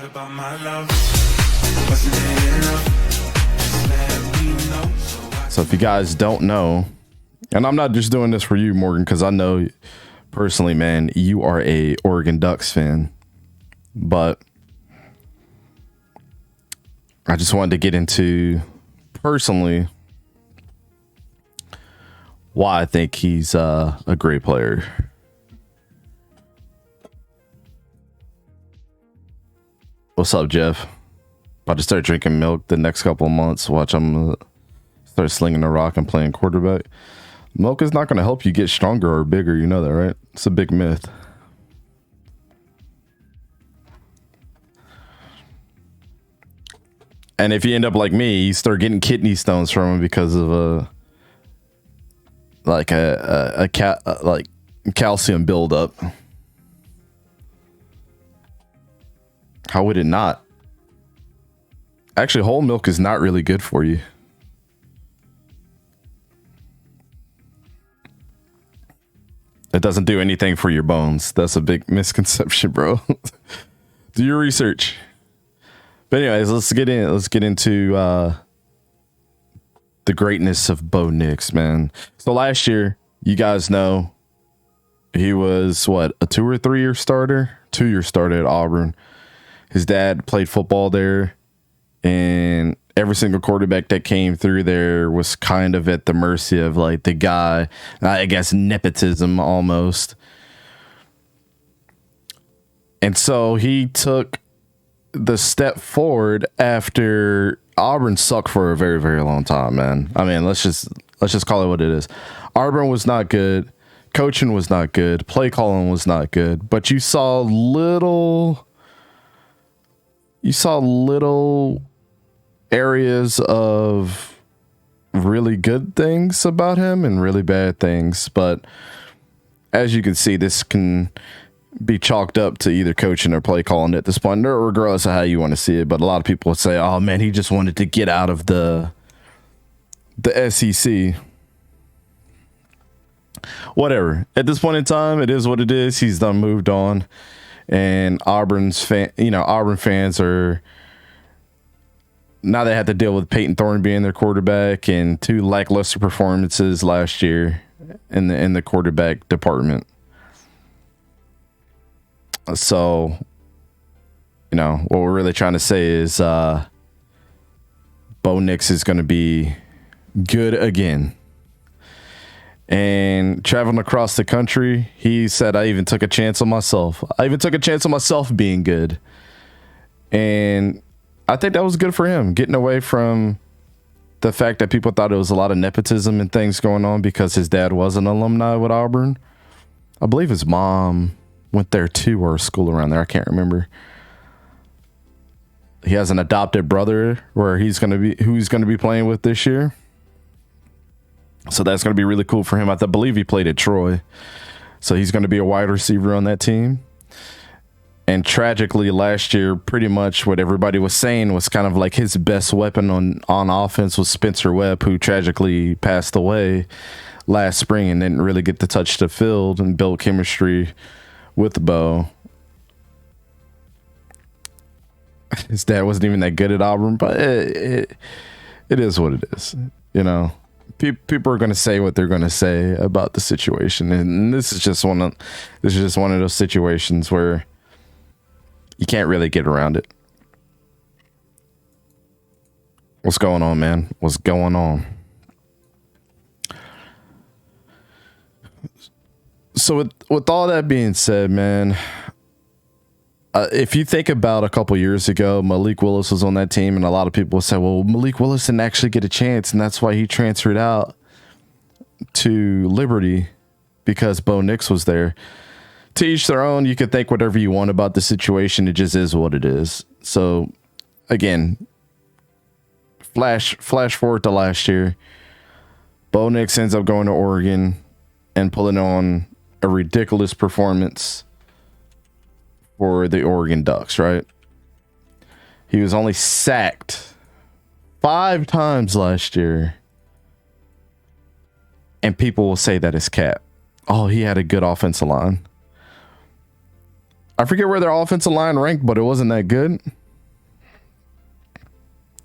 What about my love? Wasn't it enough? Just let me know. So if you guys don't know, and I'm not just doing this for you, Morgan, because I know personally, man, you are a Oregon Ducks fan, but I just wanted to get into personally why I think he's a great player. What's up, Jeff? About to start drinking milk the next couple of months. Watch, I'm start slinging the rock and playing quarterback. Milk is not going to help you get stronger or bigger. You know that, right? It's a big myth. And if you end up like me, you start getting kidney stones from him because of calcium buildup. How would it not? Actually, whole milk is not really good for you. It doesn't do anything for your bones. That's a big misconception, bro. Do your research. But anyways, let's get into the greatness of Bo Nix, man. So last year, you guys know he was what, a 2 or 3 year starter? 2-year starter at Auburn. His dad played football there, and every single quarterback that came through there was kind of at the mercy of like the guy, I guess nepotism almost. And so he took the step forward after Auburn sucked for a very, very long time, man. I mean, let's just call it what it is. Auburn was not good. Coaching was not good. Play calling was not good. But you saw little areas of really good things about him and really bad things. But as you can see, this can be chalked up to either coaching or play calling at this point, or regardless of how you want to see it. But a lot of people would say, oh man, he just wanted to get out of the SEC. Whatever. At this point in time, it is what it is. He's done moved on. And Auburn fans are now, they had to deal with Peyton Thorne being their quarterback and 2 lackluster performances last year in the quarterback department. So, what we're really trying to say is Bo Nix is going to be good again. And traveling across the country, he said, I even took a chance on myself. Being good. And I think that was good for him, getting away from the fact that people thought it was a lot of nepotism and things going on because his dad was an alumni with Auburn. I believe his mom went there too, or school around there. I can't remember. He has an adopted brother who he's going to be playing with this year. So that's going to be really cool for him. I believe he played at Troy. So he's going to be a wide receiver on that team. And tragically, last year, pretty much what everybody was saying was kind of like his best weapon on offense was Spencer Webb, who tragically passed away last spring and didn't really get to touch the field and build chemistry with Bo. His dad wasn't even that good at Auburn, but it is what it is, People are going to say what they're going to say about the situation, and this is just one of those situations where you can't really get around it. What's going on, man? What's going on? So with all that being said, man, if you think about a couple years ago, Malik Willis was on that team, and a lot of people say, well, Malik Willis didn't actually get a chance, and that's why he transferred out to Liberty because Bo Nix was there. To each their own. You can think whatever you want about the situation. It just is what it is. So, again, flash forward to last year. Bo Nix ends up going to Oregon and pulling on a ridiculous performance for the Oregon Ducks, right? He was only sacked 5 times last year. And people will say that is cap. Oh, he had a good offensive line. I forget where their offensive line ranked, but it wasn't that good.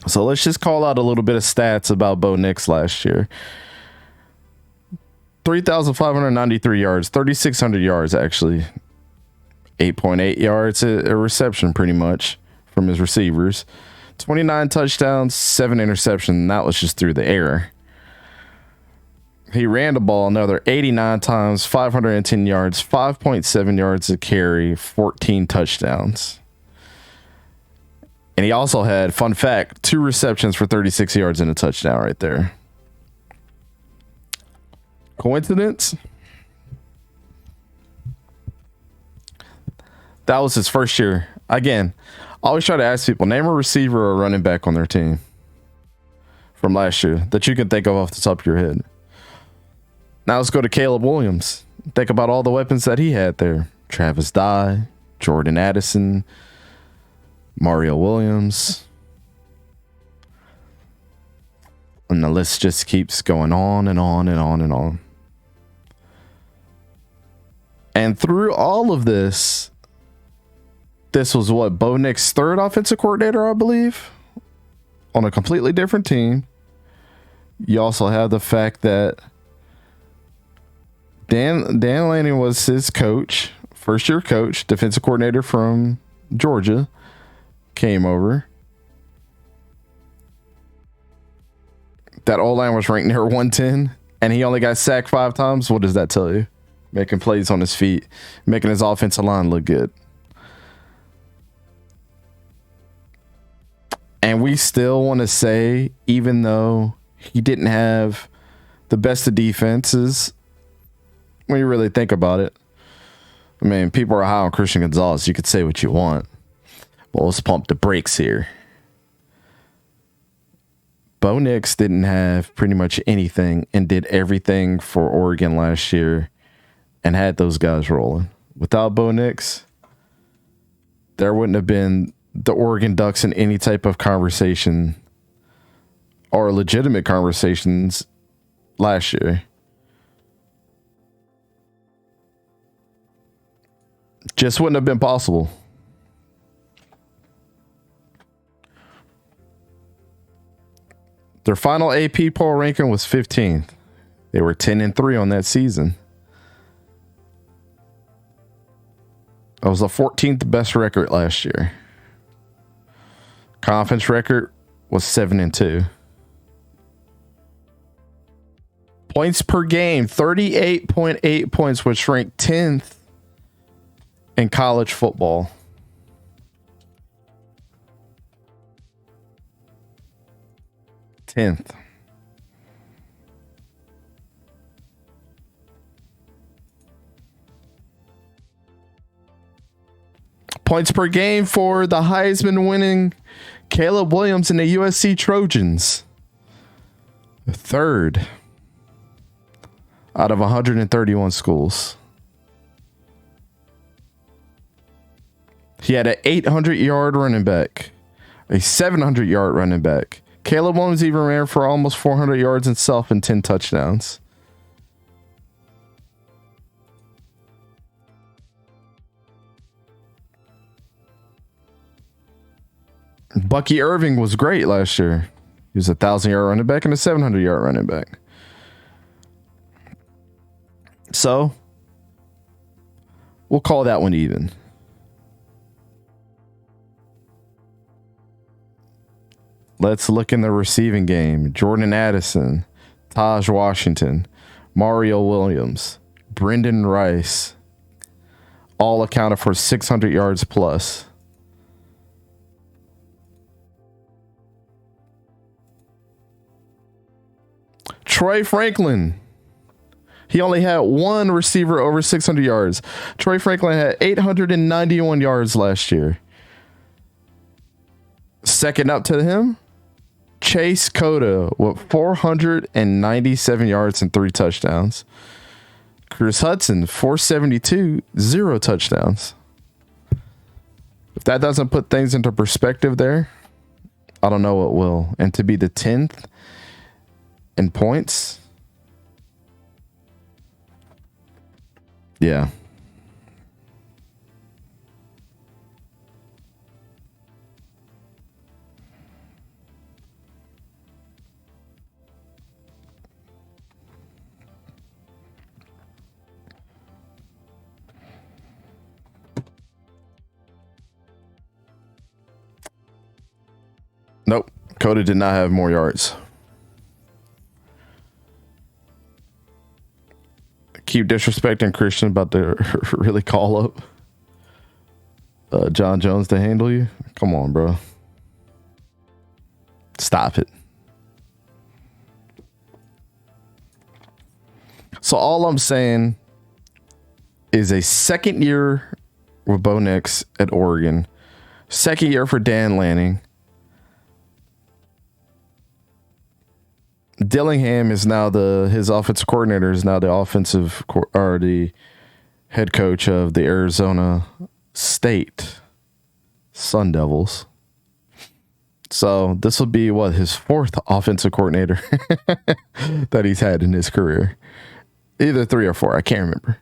So let's just call out a little bit of stats about Bo Nix last year. 3,593 yards, 3,600 yards, actually. 8.8 yards a reception, pretty much, from his receivers. 29 touchdowns, 7 interceptions. That was just through the air. He ran the ball another 89 times, 510 yards, 5.7 yards a carry, 14 touchdowns. And he also had, fun fact, 2 receptions for 36 yards and a touchdown right there. Coincidence? That was his first year. Again, I always try to ask people, name a receiver or a running back on their team from last year that you can think of off the top of your head. Now let's go to Caleb Williams. Think about all the weapons that he had there. Travis Dye, Jordan Addison, Mario Williams. And the list just keeps going on and on and on and on. And through all of this was what, Bo Nix's third offensive coordinator, I believe, on a completely different team. You also have the fact that Dan Lanning was his coach, first year coach, defensive coordinator from Georgia, came over. That O-line was ranked near 110, and he only got sacked 5 times. What does that tell you? Making plays on his feet, making his offensive line look good. And we still want to say, even though he didn't have the best of defenses, when you really think about it, I mean, people are high on Christian Gonzalez. You could say what you want. Well, let's pump the brakes here. Bo Nix didn't have pretty much anything and did everything for Oregon last year and had those guys rolling. Without Bo Nix, there wouldn't have been the Oregon Ducks in any type of conversation or legitimate conversations last year. Just wouldn't have been possible. Their final AP poll ranking was 15th. They were 10-3 on that season. It was the 14th best record last year. Conference record was 7-2. Points per game, 38.8 points, which ranked 10th in college football. Tenth. Points per game for the Heisman winning Caleb Williams and the USC Trojans. Third out of 131 schools. He had an 800-yard running back, a 700-yard running back. Caleb Williams even ran for almost 400 yards himself and 10 touchdowns. Bucky Irving was great last year. He was a 1,000-yard running back and a 700-yard running back. So, we'll call that one even. Let's look in the receiving game. Jordan Addison, Taj Washington, Mario Williams, Brendan Rice, all accounted for 600 yards plus. Troy Franklin. He only had one receiver over 600 yards. Troy Franklin had 891 yards last year. Second up to him, Chase Cota with 497 yards and 3 touchdowns. Chris Hudson, 472, 0 touchdowns. If that doesn't put things into perspective there, I don't know what will. And to be the 10th in points, yeah. Nope. Coda did not have more yards. Keep disrespecting Christian about to really call up John Jones to handle you. Come on, bro. Stop it. So all I'm saying is a second year with Bo Nix at Oregon. Second year for Dan Lanning. Dillingham is now his offensive coordinator is now the head coach of the Arizona State Sun Devils. So this will be his fourth offensive coordinator that he's had in his career. Either 3 or 4, I can't remember.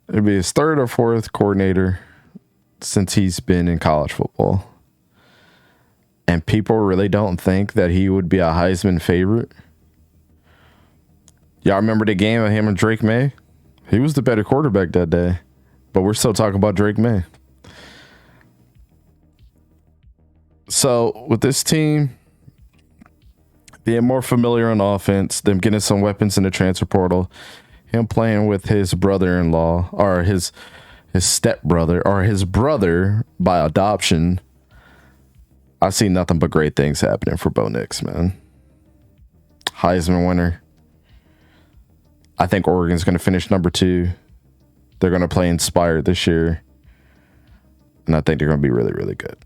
It'd be his third or fourth coordinator since he's been in college football. And people really don't think that he would be a Heisman favorite. Y'all remember the game of him and Drake May? He was the better quarterback that day. But we're still talking about Drake May. So with this team being more familiar on offense, them getting some weapons in the transfer portal, him playing with his brother-in-law or his stepbrother or his brother by adoption, I see nothing but great things happening for Bo Nix, man. Heisman winner. I think Oregon's going to finish number 2. They're going to play inspired this year. And I think they're going to be really, really good.